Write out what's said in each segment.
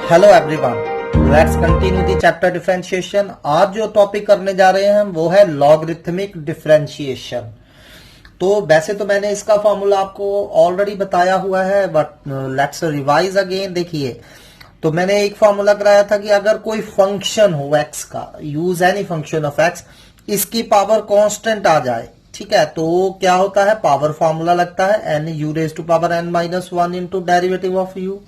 Hello everyone, let's continue the chapter differentiation. आज जो topic करने जा रहे हैं हम वो है लॉगरिथमिक डिफरेंशिएशन। तो वैसे तो मैंने इसका फॉर्मूला आपको ऑलरेडी बताया हुआ है, बट लेट्स रिवाइज अगेन। देखिए, तो मैंने एक फॉर्मूला कराया था कि अगर कोई फंक्शन हो एक्स का, use any function of x, इसकी पावर कांस्टेंट आ जाए, ठीक है, तो क्या होता है, पावर फॉर्मूला लगता है n u raise to power n minus one into derivative of u.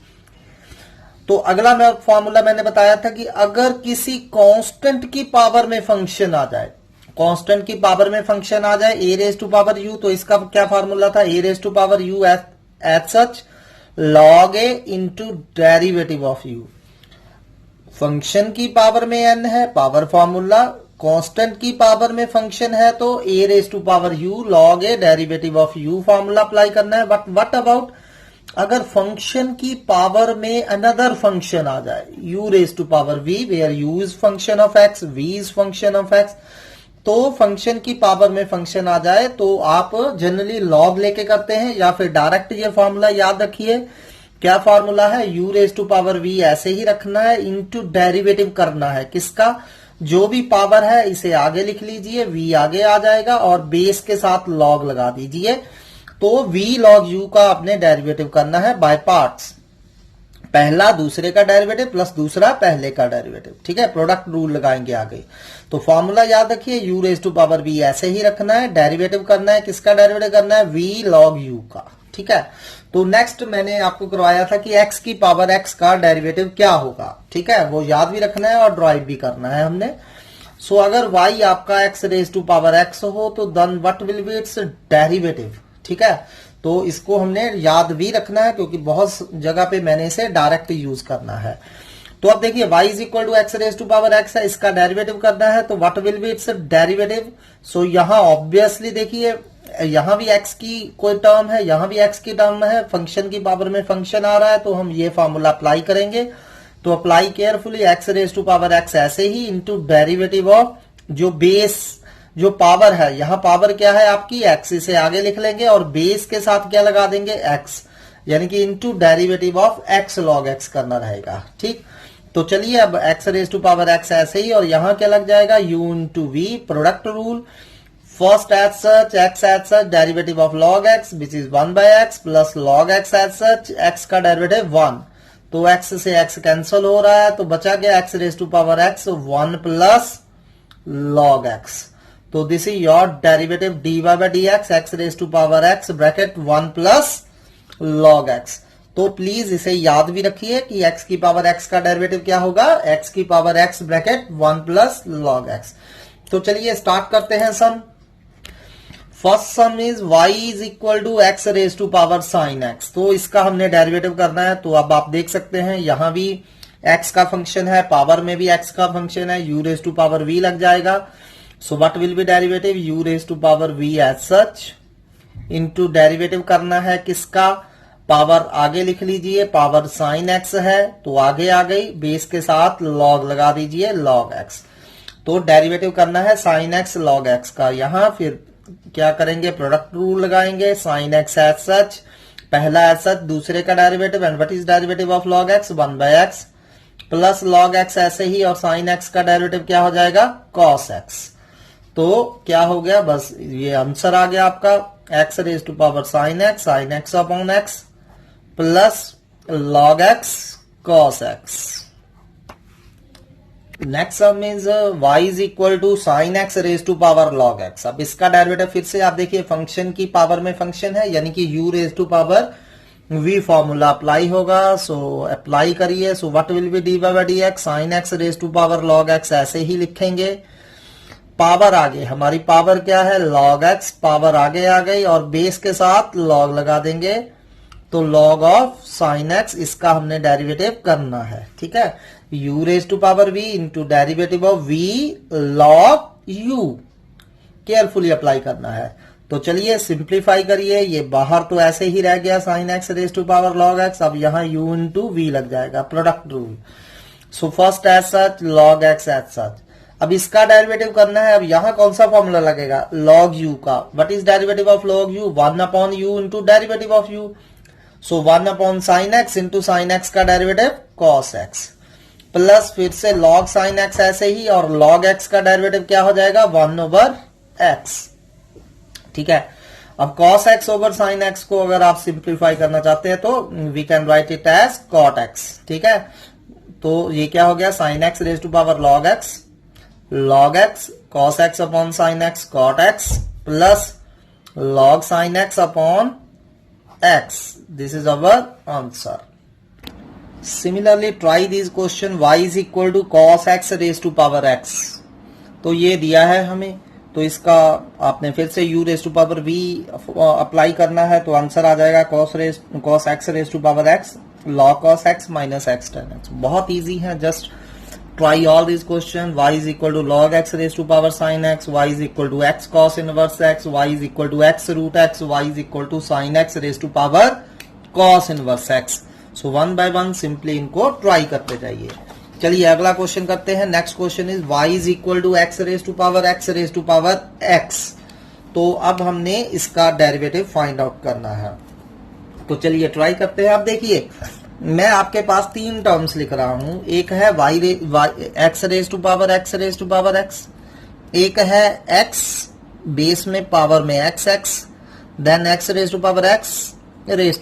तो अगला फॉर्मूला मैंने बताया था कि अगर किसी कांस्टेंट की पावर में फंक्शन आ जाए, कांस्टेंट की पावर में फंक्शन आ जाए a raise to power u, तो इसका क्या फॉर्मूला था, a raise to power u as such log a into derivative of u. Function की पावर में एन है, पावर फॉर्मूला, कांस्टेंट की पावर में फंक्शन है तो a raise to power u log a derivative of u formula apply करना है। But what about अगर फंक्शन की पावर में अनदर फंक्शन आ जाए, u raise to power v, where u is function of x, v is function of x, तो function की power में फंक्शन आ जाए तो आप जनरली लॉग लेके करते हैं, या फिर डायरेक्ट ये फॉर्मूला याद रखिए। क्या फॉर्मूला है, u raise to power v ऐसे ही रखना है, इनटू डेरिवेटिव करना है किसका, जो भी पावर है इसे आगे लिख लीजिए, v आगे आ जाएगा और बेस के साथ लॉग लगा दीजिए। तो v log u का अपने डेरिवेटिव करना है बाय पार्ट्स, पहला दूसरे का डेरिवेटिव प्लस दूसरा पहले का डेरिवेटिव, ठीक है, प्रोडक्ट रूल लगाएंगे आगे। तो फॉर्मूला याद रखिए, u raise to power v ऐसे ही रखना है, डेरिवेटिव करना है किसका, डेरिवेटिव करना है v log u का, ठीक है। तो नेक्स्ट मैंने आपको करवाया था कि x की पावर x का डेरिवेटिव क्या होगा, ठीक है, वो याद भी रखना है और ड्राइव भी करना है हमने। सो अगर y आपका x raise to power x हो तो then what will be its derivative, ठीक है। तो इसको हमने याद भी रखना है क्योंकि बहुत जगह पे मैंने इसे डायरेक्ट यूज करना है। तो अब देखिए, y is equal to x raise to power x है, इसका डेरिवेटिव करना है तो what will be its derivative. So यहां ऑब्वियसली देखिए, यहां भी x की कोई टर्म है, यहां भी x की टर्म है, फंक्शन की पावर में फंक्शन आ रहा है तो हम ये फॉर्मूला अप्लाई करेंगे। तो apply carefully, x raise to power x ऐसे ही इंटू डेरिवेटिव ऑफ जो बेस, जो पावर है, यहां पावर क्या है आपकी x, इसे आगे लिख लेंगे और बेस के साथ क्या लगा देंगे x, यानी कि into derivative of x log x करना रहेगा, ठीक। तो चलिए अब x raise to power x ऐसे ही, और यहां क्या लग जाएगा u into v, product rule, first as such x as such derivative of log x which is 1 by x plus log x as such x का डेरिवेटिव 1, तो x से x कैंसिल हो रहा है तो बचा गया x raise to power x 1 plus log x। तो this is your derivative dy by dx x raise to power x bracket 1 plus log x। तो प्लीज इसे याद भी रखिए कि x की पावर x का डेरिवेटिव क्या होगा, x की power x bracket 1 plus log x। तो चलिए स्टार्ट करते हैं sum. First sum is y is equal to x raise to power sine x, तो इसका हमने डेरिवेटिव करना है। तो अब आप देख सकते हैं यहां भी x का फंक्शन है, पावर में भी x का फंक्शन है, u raise to power v लग जाएगा। So what will be derivative, u raised to power v as such into derivative करना है किसका, पावर आगे लिख लीजिए, पावर साइन x है तो आगे आ गई, बेस के साथ log लगा दीजिए log x। तो डेरिवेटिव करना है साइन x log x का, यहां फिर क्या करेंगे, प्रोडक्ट रूल लगाएंगे, साइन x as such पहला as such दूसरे का derivative, and what is derivative of log x 1 by x plus log x ऐसे ही, और साइन x का डेरिवेटिव क्या हो जाएगा, cos x। तो क्या हो गया, बस ये आंसर आ गया आपका, x raise to power sine x upon x plus log x cos x। Next sum is y is equal to sine x raise to power log x। अब इसका डेरिवेटिव फिर से आप देखिए, फंक्शन की पावर में फंक्शन है यानी कि u raise to power v formula apply होगा। सो अप्लाई करिए। So what will be dy by dx sine x raise to power log x ऐसे ही लिखेंगे। पावर आगे, हमारी पावर क्या है log x, पावर आगे आ गई और बेस के साथ log लगा देंगे, तो log ऑफ साइन x, इसका हमने डेरिवेटिव करना है, ठीक है। u raise to power v into derivative of v log u, carefully apply करना है। तो चलिए सिंप्लीफाई करिए, ये बाहर तो ऐसे ही रह गया sine x raise to power log x, अब यहां u इंटू v लग जाएगा, product rule. So first as such log x as such, अब इसका डेरिवेटिव करना है। अब यहां कौन सा फॉर्मूला लगेगा, log u का, what is derivative of log u 1 upon u into derivative of u। So 1 upon sine x into sine x का डेरिवेटिव कॉस एक्स, प्लस फिर से लॉग साइन एक्स ऐसे ही, और लॉग एक्स का derivative क्या हो जाएगा 1 ओवर एक्स। ठीक है, अब cos x over sin x को अगर आप सिंप्लीफाई करना चाहते हैं तो we can write it as cot x। ठीक है, तो ये क्या हो गया sin x raise to power log x cos x upon sin x cot x plus log sin x upon x। This is our answer. Similarly try this question y is equal to cos x raise to power x। तो ये दिया है हमें, तो इसका आपने फिर से u raise to power v apply करना है, तो आंसर आ जाएगा cos x raise to power x log cos x minus x tan x। बहुत इजी है, just try all this question. y is equal to log x raise to power sin x, y is equal to x cos inverse x, y is equal to x root x, y is equal to sin x raise to power cos inverse x। So one by one simply इनको try करते जाइए। चलिए अगला question करते हैं। Next question is y is equal to x raise to power x। तो अब हमने इसका डेरिवेटिव फाइंड आउट करना है, तो चलिए ट्राई करते हैं। अब देखिए मैं आपके पास 3 टर्म्स लिख रहा हूं, एक है x raise to power x, एक है x बेस में पावर में x, then x raise to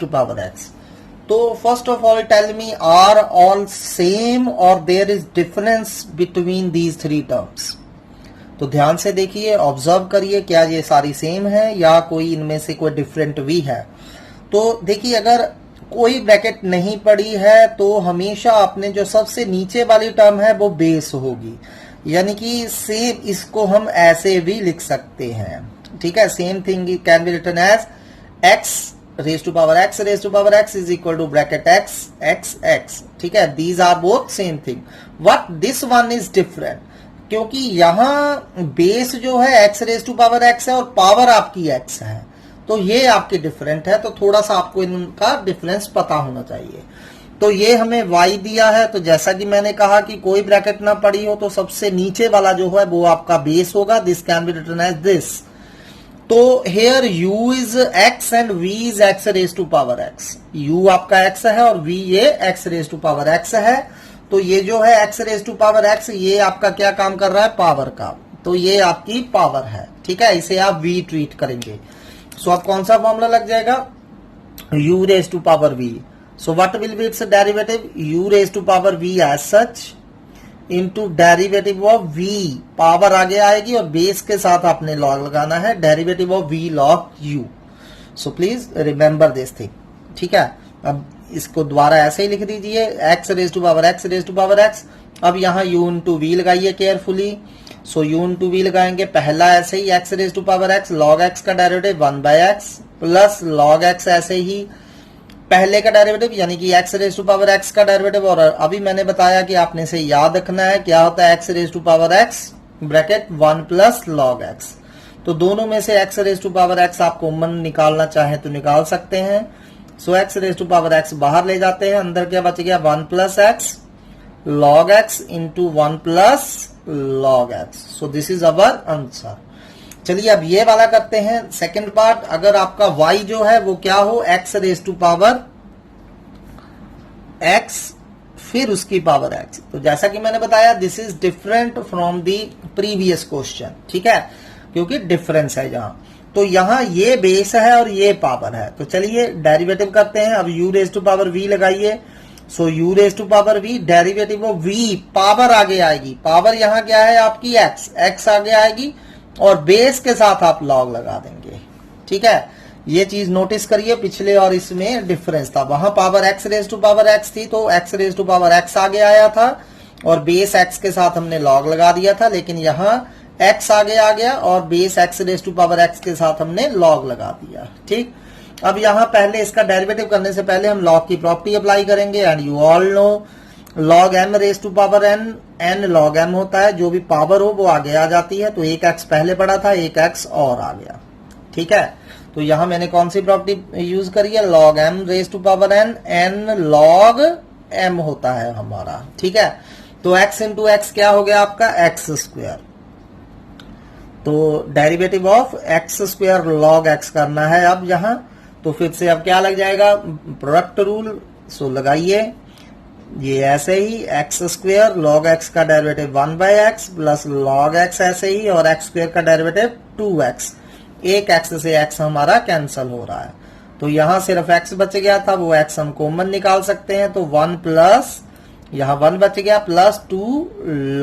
power x। तो first of all tell me are all same और there is difference between these 3 terms. तो ध्यान से देखिए, ऑब्जर्व करिए, क्या ये सारी सेम है या कोई इनमें से कोई डिफरेंट भी है। तो देखिए अगर कोई ब्रैकेट नहीं पड़ी है तो हमेशा अपने जो सबसे नीचे वाली टर्म है वो बेस होगी, यानी कि सेम इसको हम ऐसे भी लिख सकते हैं। ठीक है, same thing can be written as x raise to power x is equal to bracket x। ठीक है, these are both same thing, but this one is different, क्योंकि यहां बेस जो है x raise to power x है और power आपकी x है, तो ये आपके डिफरेंट है। तो थोड़ा सा आपको इनका डिफरेंस पता होना चाहिए। तो ये हमें y दिया है, तो जैसा कि मैंने कहा कि कोई ब्रैकेट ना पड़ी हो तो सबसे नीचे वाला जो है वो आपका बेस होगा। This can be written as this. तो here u is x and v is x raise to power x। u आपका x है और v ये x raise to power x है। तो ये जो है x raise to power x, ये आपका क्या काम कर रहा है, पावर का। तो ये आपकी पावर है। ठीक है, इसे आप v ट्रीट करेंगे। सो अब कौन सा फॉर्मूला लग जाएगा, u raise to power v। So what will be its derivative, u raise to power v as such into derivative of v, power आगे आएगी और बेस के साथ आपने लॉग लगाना है, derivative of v log u। So please remember this thing. ठीक है, अब इसको दोबारा ऐसे ही लिख दीजिए, x raise to power x। अब यहाँ u इंटू v लगाइए carefully. So u into v लगाएंगे, पहला ऐसे ही x raise to power x, log x का derivative 1/x plus log x ऐसे ही पहले का डेरिवेटिव यानी कि x raise to power x का डेरिवेटिव। और अभी मैंने बताया कि आपने से याद रखना है क्या होता है x raise to power x bracket 1 plus log x। तो दोनों में से x raise to power x आप कॉमन निकालना चाहें तो निकाल सकते हैं। So x raise to power x बाहर ले जाते हैं, अंदर क्या बच गया 1 plus x log x into 1 plus log x। So this is our answer. चलिए अब ये वाला करते हैं सेकंड पार्ट। अगर आपका y जो है वो क्या हो, x raise to power x फिर उसकी पावर x। तो जैसा कि मैंने बताया this is different from the previous question. ठीक है, क्योंकि डिफरेंस है यहाँ। तो यहाँ ये बेस है और ये पावर है। तो चलिए डेरिवेटिव करते हैं। अब u raise to power v लगाइए। So u raise to power v, derivative of v, power आगे आएगी, पावर यहाँ क्या है आपकी x आगे आएगी और बेस के साथ आप लॉग लगा देंगे। ठीक है, ये चीज नोटिस करिए, पिछले और इसमें डिफरेंस था। वहां power x raise to power x थी तो x raise to power x आगे आया था और बेस x के साथ हमने लॉग लगा दिया था, लेकिन यहाँ x आगे आ गया और base x raise to power x के साथ हमने लॉग लगा दिया। ठीक, अब यहाँ पहले इसका डेरिवेटिव करने से पहले हम लॉग की प्रॉपर्टी अप्लाई करेंगे। And you all know log m raise to power n log m होता है, जो भी पावर हो वो आगे आ जाती है। तो एक x पहले पड़ा था, एक x और आ गया। ठीक है, तो यहां मैंने कौन सी प्रॉपर्टी यूज करी है, log m raise to power n log m होता है हमारा। ठीक है, तो x इंटू एक्स क्या हो गया आपका x स्क्वायर। तो derivative of x square log x करना है अब यहाँ। तो फिर से अब क्या लग जाएगा, प्रोडक्ट रूल। सो लगाइए, ये ऐसे ही एक्स स्क्वेयर लॉग एक्स का derivative 1/x plus log x ऐसे ही, और एक्स स्क्वेयर का डेरिवेटिव 2x। एक एक्स से एक्स हमारा कैंसल हो रहा है, तो यहां सिर्फ एक्स बच गया था, वो एक्स हम कॉमन निकाल सकते हैं। तो 1 प्लस यहां 1 बच गया plus 2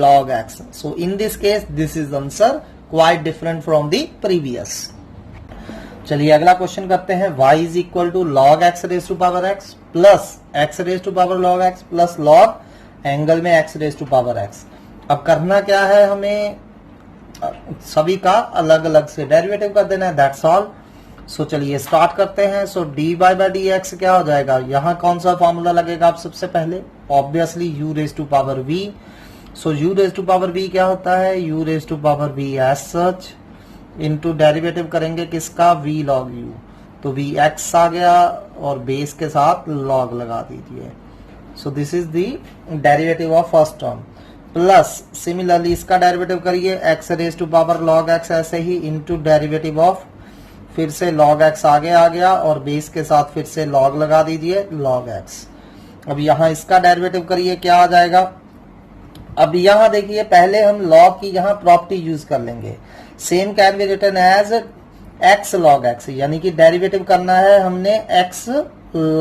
log x. So in this case this is answer quite different from the previous. चलिए अगला क्वेश्चन करते हैं। y is equal to log x raise to power x plus x raise to power log x plus log angle में x raise to power x। अब करना क्या है, हमें सभी का अलग अलग से डेरिवेटिव कर देना है, दैट्स ऑल। सो चलिए स्टार्ट करते हैं। सो dy बाई डी एक्स क्या हो जाएगा, यहां कौन सा फॉर्मूला लगेगा आप सबसे पहले, obviously u raise to power v। So u raise to power v क्या होता है, u raise to power v as such into derivative करेंगे किसका, v log u। तो v x आ गया और बेस के साथ log लगा दीजिए। So this is the derivative of first term, plus similarly इसका डेरिवेटिव करिए x raise to power log x ऐसे ही इनटू डेरिवेटिव ऑफ, फिर से log x आगे आ गया और बेस के साथ फिर से log लगा दीजिए log x। अब यहां इसका डेरिवेटिव करिए, क्या आ जाएगा। अब यहां देखिए पहले हम log की यहां प्रॉपर्टी यूज कर लेंगे, same can be written as x log x, यानी कि डेरिवेटिव करना है हमने x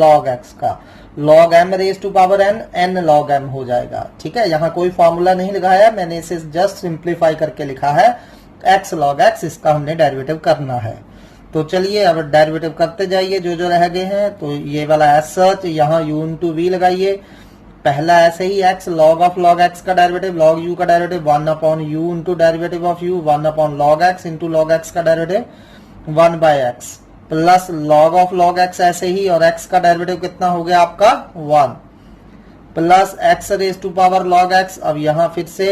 log x का, log m raise to power n log m हो जाएगा। ठीक है, यहाँ कोई फॉर्मूला नहीं लगाया, मैंने इसे जस्ट सिंप्लीफाई करके लिखा है x log x, इसका हमने डेरिवेटिव करना है। तो चलिए अब डेरिवेटिव करते जाइए जो जो रह गए हैं। तो ये वाला एज सच, यहाँ u इंटू वी लगाइए, पहला ऐसे ही x log of log x का डेरिवेटिव, log u का derivative 1 upon u into derivative of u, 1 upon log x into log x का derivative 1/x, plus log of log x ऐसे ही, और x का डेरिवेटिव कितना हो गया आपका 1, plus x raise to power log x। अब यहाँ फिर से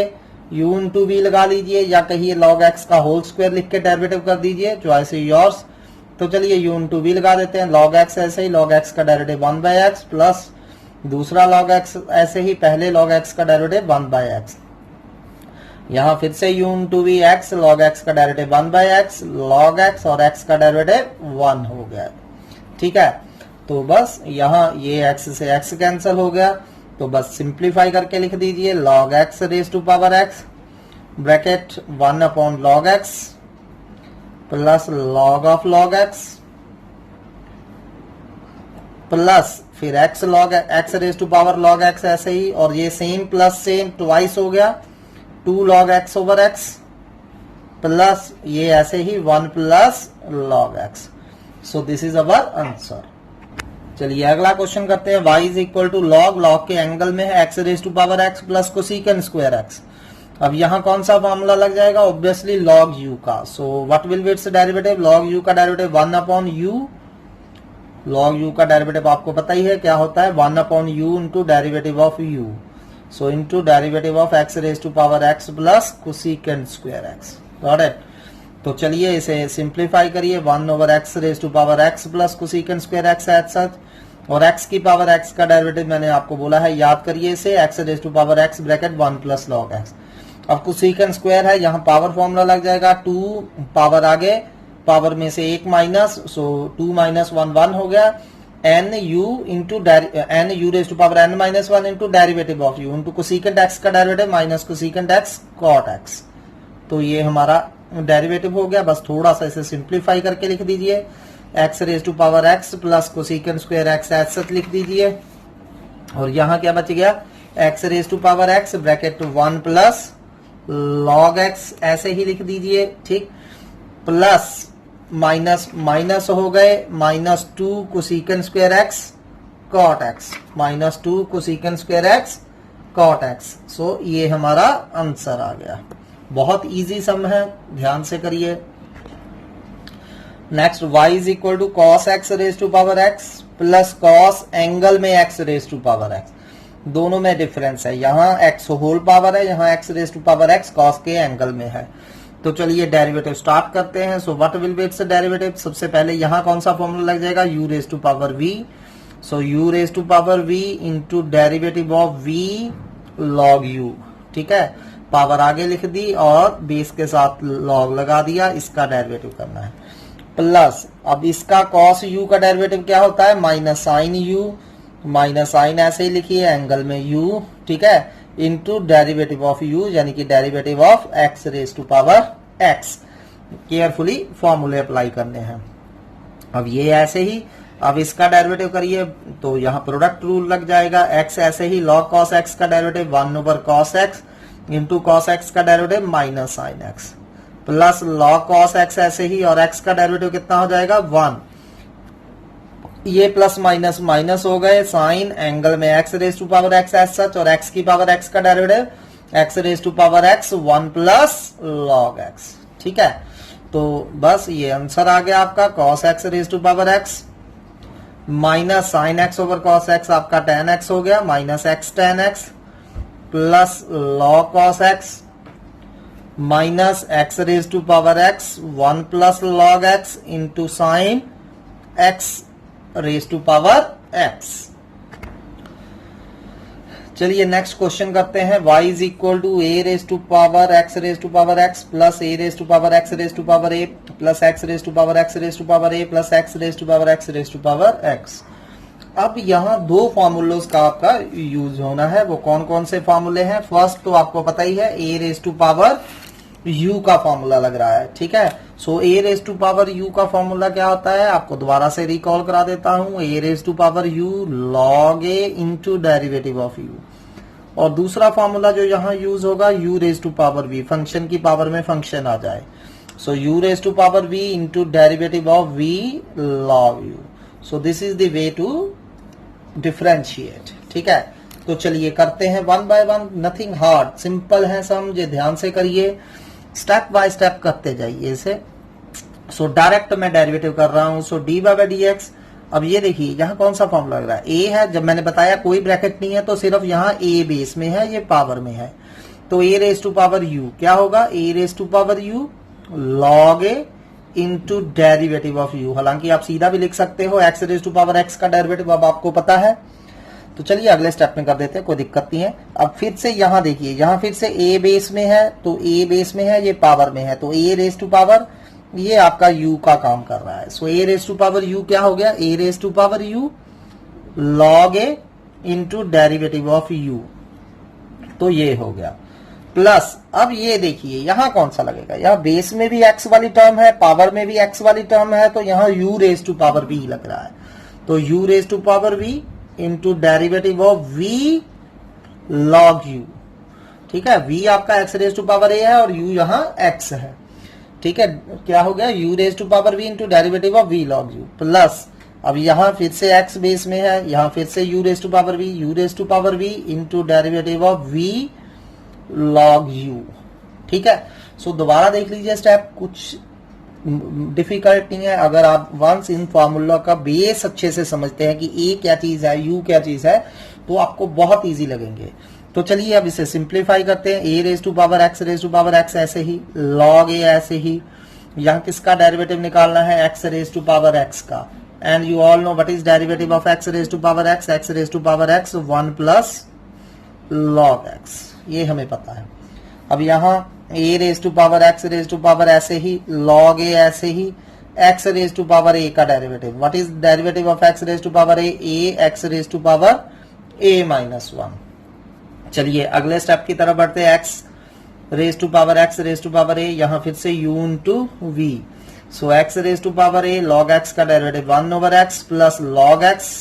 u इंटू वी लगा लीजिए, या कहिए log x का होल स्क्वायर लिख के डेरिवेटिव कर दीजिए, चॉइस इज योर्स। तो चलिए u इंटू वी लगा देते हैं, log x ऐसे ही, log x का डेरिवेटिव 1/x प्लस दूसरा log x ऐसे ही, पहले log x का डेरिवेटिव 1/x। यहां फिर से u into v x, log x का डेरिवेटिव 1/x, log x और x का डेरिवेटिव 1 हो गया। ठीक है, तो बस यहां ये x से x कैंसिल हो गया, तो बस सिंप्लीफाई करके लिख दीजिए log x raise to power x bracket 1 upon log x plus log of log x plus फिर x log x raise to power log x ऐसे ही, और ये सेम प्लस सेम ट्वाइस हो गया 2 log x over x, plus ये ऐसे ही 1 plus log x। So this is our answer. चलिए अगला क्वेश्चन करते हैं। y is equal to log के एंगल में है x raise to power x plus cosecant square x। अब यहाँ कौन सा फॉर्मूला लग जाएगा, ऑब्वियसली log u का। So what will be its derivative, log u का derivative 1 upon u, log u का डेरिवेटिव आपको पता ही है क्या होता है, 1 upon u into derivative of u। So into derivative of x raise to power x plus cosecant square x। Got it. तो चलिए इसे सिंप्लीफाई करिए, 1 over x raise to power x plus cosecant square x as such, और x की power x का derivative मैंने आपको बोला है, याद करिए इसे, x raise to power x bracket 1 plus log x। अब कोसेकंड स्क्वायर है, यहाँ पावर फॉर्मूला लग जाएगा, 2 पावर आगे, पावर में से 1 माइनस, सो 2 माइनस 1 1 हो गया, n u into n u raise to power n minus 1 into derivative of u into cosecant x का derivative minus cosecant x cot x। तो ये हमारा डेरिवेटिव हो गया, बस थोड़ा सा इसे सिंप्लीफाई करके लिख दीजिए, x raise to power x plus cosecant square x as such लिख दीजिए, और यहाँ क्या बच गया, x raise to power x bracket 1 plus log x ऐसे ही लिख दीजिए। ठीक, प्लस माइनस माइनस हो गए, minus 2 cosecant square x cot x, minus 2 cosecant square x cot x। So ये हमारा आंसर आ गया। बहुत इजी सम है, ध्यान से करिए। Next, y is equal to cos x raise to power x plus cos angle में x raise to power x। दोनों में डिफरेंस है, यहाँ x होल पावर है, यहाँ x raise to power x cos के एंगल में है। तो चलिए डेरिवेटिव स्टार्ट करते हैं। So what will be its derivative, सबसे पहले यहाँ कौन सा फॉर्मूला लग जाएगा, u raise to power v। So u raise to power v into derivative of v log u। ठीक है, पावर आगे लिख दी और बेस के साथ log लगा दिया, इसका डेरिवेटिव करना है। प्लस अब इसका कॉस यू का डेरिवेटिव क्या होता है, minus sine u, minus sine ऐसे ही लिखिए एंगल में यू, ठीक है, इनटू डेरिवेटिव ऑफ यू यानी कि derivative of x raise to power x. Carefully फॉर्मूले अप्लाई करने हैं। अब ये ऐसे ही, अब इसका डेरिवेटिव करिए तो यहाँ प्रोडक्ट रूल लग जाएगा, एक्स ऐसे ही लॉग कॉस एक्स का derivative 1 over cos x into cos x का derivative minus sine x, plus log cos x ऐसे ही, और एक्स का डेरिवेटिव कितना हो जाएगा 1, ये प्लस माइनस माइनस हो गए, साइन एंगल में x raise to power x as such, और एक्स की पावर एक्स का derivative x raise to power x 1 plus log x, ठीक है। तो बस ये आंसर आ गया आपका, cos x raise to power x minus sine x over cos x आपका टेन एक्स हो गया, minus x tan x plus log cos x minus x raise to power x 1 plus log x into sine x raise to power x. चलिए next question करते हैं, y is equal to a raise to power x raise to power x plus a raise to power x raise to power a plus x raise to power x raise to power a plus x raise to power x raise to power x. अब यहाँ दो फॉर्मूलोज का आपका use होना है, वो कौन कौन से फॉर्मूले हैं। फर्स्ट तो आपको पता ही है, a raise to power u का फॉर्मूला लग रहा है, ठीक है। So a raise to power u का फॉर्मूला क्या होता है, आपको दोबारा से रिकॉल करा देता हूं, a raise to power u log a into derivative of u, और दूसरा फॉर्मूला जो यहाँ यूज होगा u raise to power v, function की पावर में फंक्शन आ जाए, so u raise to power v into derivative of v log u। So this is the way to differentiate, ठीक है। तो चलिए करते हैं one by one, nothing hard, simple है, समझे, ध्यान से करिए, स्टेप बाय स्टेप करते जाइए इसे। सो डायरेक्ट मैं डेरिवेटिव कर रहा हूं, सो डी बाय डी एक्स। अब ये देखिए यहाँ कौन सा फॉर्मूला लग रहा है, ए है, जब मैंने बताया कोई ब्रैकेट नहीं है तो सिर्फ यहाँ ए बेस में है, ये पावर में है, तो a raise to power u क्या होगा, a raise to power u log a into derivative of u. हालांकि आप सीधा भी लिख सकते हो, x raise to power x का डेरिवेटिव अब आपको पता है। तो चलिए अगले स्टेप में कर देते हैं, कोई दिक्कत नहीं है। अब फिर से यहाँ देखिए, यहाँ फिर से ए बेस में है, तो ए बेस में है, ये पावर में है, तो ए रेज टू पावर ये आपका u का काम कर रहा है। So a raise to power u क्या हो गया, a raise to power u log a into derivative of u, तो ये हो गया। प्लस अब ये देखिए यहाँ कौन सा लगेगा, यहाँ बेस में भी x वाली टर्म है, पावर में भी x वाली टर्म है, तो यहाँ u raise to power v लग रहा है, तो u raise to power v into derivative of v log u, ठीक है। v आपका x raise to power a है और u यहाँ x है, ठीक है। क्या हो गया, u raise to power v into derivative of v log u, plus अब यहाँ फिर से x बेस में है, यहाँ फिर से u raise to power v into derivative of v log u, ठीक है। सो दोबारा देख लीजिए स्टेप, कुछ डिफिकल्ट नहीं है अगर आप वंस इन फॉर्मूला का बेस अच्छे से समझते हैं कि a क्या चीज है, u क्या चीज है, तो आपको बहुत इजी लगेंगे। तो चलिए अब इसे सिंप्लीफाई करते हैं, a raise to power x raise to power x ऐसे ही, log a ऐसे ही, यहाँ किसका डेरिवेटिव निकालना है, x raise to power x का, and you all know what is derivative of x raise to power x 1 plus log x, ये हमें पता है। अब यहाँ a raise to power x raise to power ऐसे ही, log a ऐसे ही, x raise to power a का derivative, what is derivative of x raise to power a x raise to power a minus 1। चलिए अगले step की तरफ बढ़ते हैं, x raise to power x raise to power a, यहाँ फिर से u into v, so x raise to power a log x का derivative 1 over x plus log x।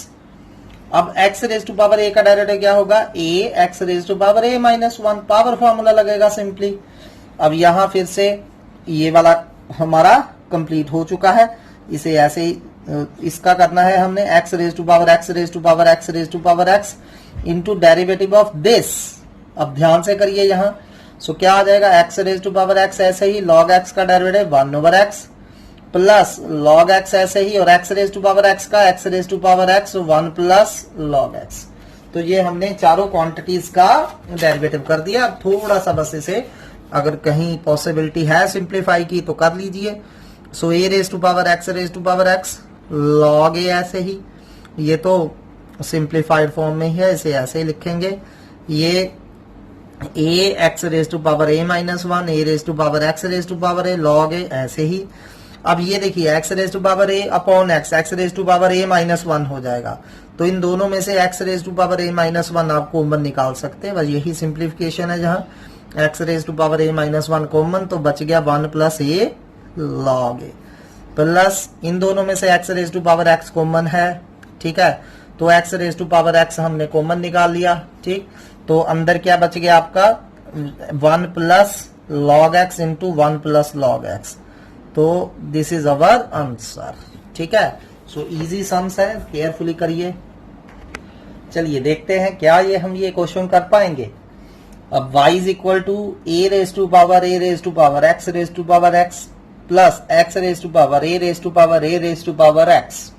अब x raise to power a का derivative क्या होगा, a x raise to power a minus 1, power formula लगेगा simply. अब यहाँ फिर से ये वाला हमारा कंप्लीट हो चुका है, इसे ऐसे ही इसका करना है हमने, x raise to power x raise to power x raise to power x into derivative of this. अब ध्यान से करिए यहाँ, सो क्या आ जाएगा, x raise to power x ऐसे ही, log x का derivative 1 over x plus log x ऐसे ही, और x raise to power x का x raise to power x 1 plus log x। तो ये हमने चारों क्वांटिटीज का डेरिवेटिव कर दिया। अब थोड़ा सा बस इसे अगर कहीं पॉसिबिलिटी है सिंप्लीफाई की तो कर लीजिए। So a raise to power x raise to power x log a ऐसे ही, ये तो सिंप्लीफाइड फॉर्म में ही है, इसे ऐसे ही लिखेंगे, ये a x raise to power a minus 1, a raise to power x raise to power a log a ऐसे ही, अब ये देखिए x raise to power a upon x raise to power a minus one हो जाएगा। तो इन दोनों में से x raise to power a minus one आप कॉमन निकाल सकते हैं, बस यही सिंप्लीफिकेशन है। जहां x raise to power a minus one common, तो बच गया 1 plus a log a, plus इन दोनों में से x raise to power x common है, ठीक है। तो x raise to power x हमने कॉमन निकाल लिया, ठीक। तो अंदर क्या बच गया आपका 1 plus log x into 1 plus log x. तो दिस इज अवर आंसर, ठीक है। सो इजी सम्स है, केयरफुली करिए। चलिए देखते हैं क्या हम ये क्वेश्चन कर पाएंगे। अब y is equal to a raise to power x raise to power x plus x raise to power a raise to power a raise to power x.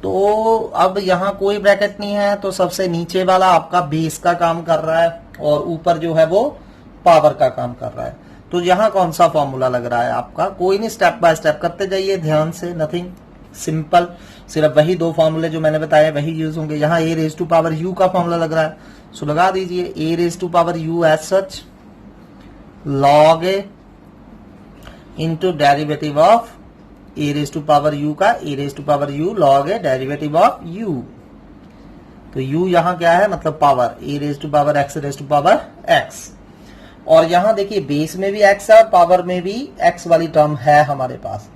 तो अब यहाँ कोई ब्रैकेट नहीं है, तो सबसे नीचे वाला आपका बेस का काम कर रहा है और ऊपर जो है वो पावर का काम कर रहा है। तो यहाँ कौन सा फॉर्मूला लग रहा है आपका, कोई नहीं, स्टेप बाय स्टेप करते जाइए ध्यान से, नथिंग, सिंपल। सिर्फ वही दो फॉर्मूले जो मैंने बताए वही यूज होंगे। यहाँ a raise to power u का फॉर्मूला लग रहा है, सो लगा दीजिए a raise to power u as such log a into derivative of a raise to power u का a raise to power u log a derivative of u. तो u यहाँ क्या है, मतलब power, a raise to power x raise to power x. और यहाँ देखिए base में भी एक्स है और पावर में भी एक्स वाली टर्म है हमारे पास।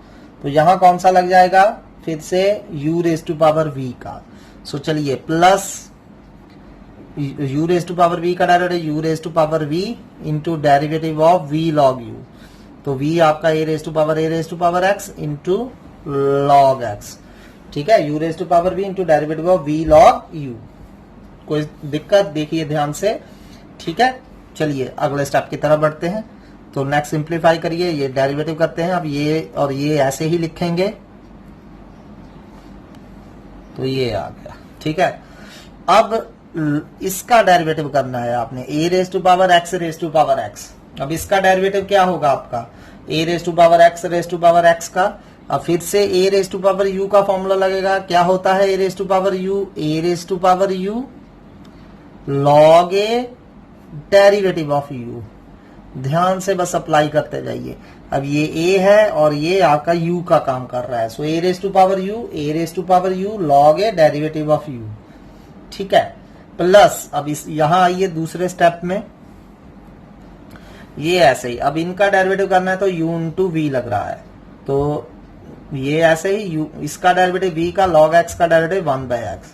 तो यहाँ कौन सा लग जाएगा, फिर से u raise to power v का। सो चलिए plus u raise to power v का derivative u raise to power v into derivative of v log u. तो v आपका a raise to power x into log x, ठीक है। U raise to power v into derivative of v log u। कोई दिक्कत, देखिए ध्यान से, ठीक है। चलिए अगले स्टेप की तरफ बढ़ते हैं। तो नेक्स्ट सिंप्लीफाई करिए, ये डेरिवेटिव करते हैं। अब ये और ये ऐसे ही लिखेंगे, तो ये आ गया, ठीक है। अब इसका डेरिवेटिव करना है आपने, a raise to power x raise to power x. अब इसका डेरिवेटिव क्या होगा आपका, a raise to power x raise to power x का। अब फिर से a raise to power u का फॉर्मूला लगेगा, क्या होता है a raise to power u, a raise to power u log a derivative of u. ध्यान से बस अप्लाई करते जाइए। अब ये ए है और ये आपका यू का काम कर रहा है, so a raise to power u a raise to power u log a derivative of u, ठीक है। प्लस अब इस यहां आइए दूसरे स्टेप में, ये ऐसे ही, अब इनका डेरिवेटिव करना है तो u इंटू वी लग रहा है। तो ये ऐसे ही u, इसका डेरिवेटिव v का लॉग x का derivative 1 by x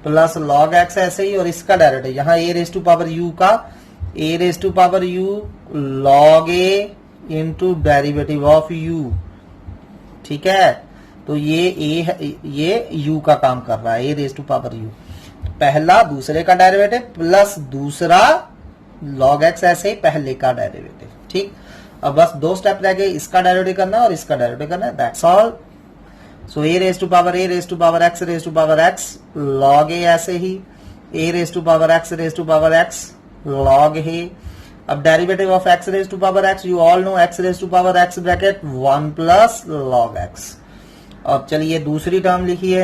plus log x ऐसे ही, और इसका डेरिवेटिव यहाँ a raise to power u का a raise to power u log a into derivative of u, ठीक है। तो ये a है, ये u का काम कर रहा है, a raise to power u। पहला दूसरे का डेरिवेटिव प्लस दूसरा लॉग एक्स ऐसे ही पहले का डेरिवेटिव, ठीक। अब बस दो स्टेप रह गए, इसका डेरिवेटिव करना है और इसका डेरिवेटिव करना है, that's all. So a raise to power x raise to power x log a ऐसे ही, a raise to power x log a. अब derivative of x raise to power x, you all know x raise to power x bracket 1 plus log x. अब चलिए दूसरी term लिखिए,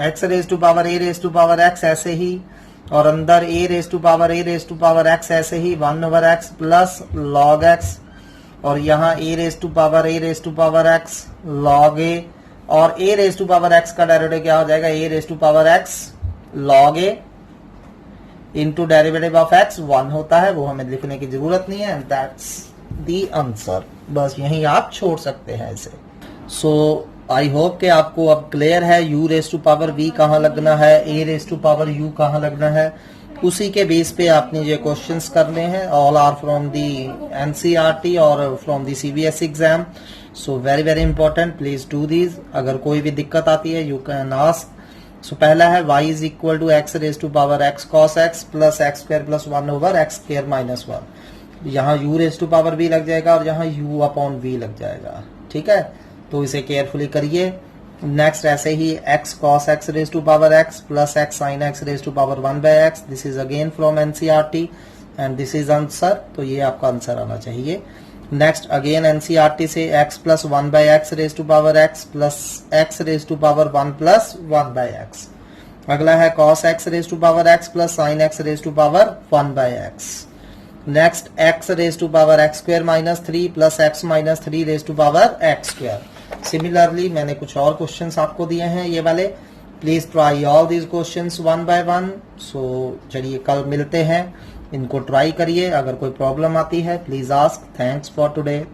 x raise to power x ऐसे ही, और अंदर a raise to power x ऐसे ही 1 over x plus log x, और यहाँ a raise to power x log a, और a raise to power x का डेरिवेटिव क्या हो जाएगा, a raise to power x log a into derivative of x 1 होता है, वो हमें लिखने की जरूरत नहीं है, दैट्स द आंसर। बस यही आप छोड़ सकते हैं इसे। सो आई होप कि आपको अब क्लियर है u raise to power v कहाँ लगना है, a raise to power u कहाँ लगना है। उसी के बेस पे आपने ये क्वेश्चंस करने हैं, all are from the NCERT और from the CBSE exam. So very very important, please do these. अगर कोई भी दिक्कत आती है यू कैन आस्क। सो पहला है y is equal to x raise to power x cos x plus x square plus 1 over x square minus 1। यहाँ u raise to power v लग जाएगा और यहाँ u अपॉन वी लग जाएगा, ठीक है। तो इसे केयरफुली करिए। नेक्स्ट ऐसे ही x cos x raise to power x plus x sin x raise to power 1 by x। This is again from NCERT and this is answer, तो ये आपका आंसर आना चाहिए। नेक्स्ट अगेन एनसीईआरटी से x plus 1 by x raise to power x plus x raise to power 1 plus 1 by x। अगला है cos x raise to power x plus sin x raise to power 1 by x। Next x raise to power x square minus 3 plus x minus 3 raise to power x square. Similarly मैंने कुछ और questions आपको दिए हैं ये वाले, please try all these questions one by one. So चलिए कल मिलते हैं, इनको ट्राई करिए, अगर कोई प्रॉब्लम आती है please ask. Thanks for today.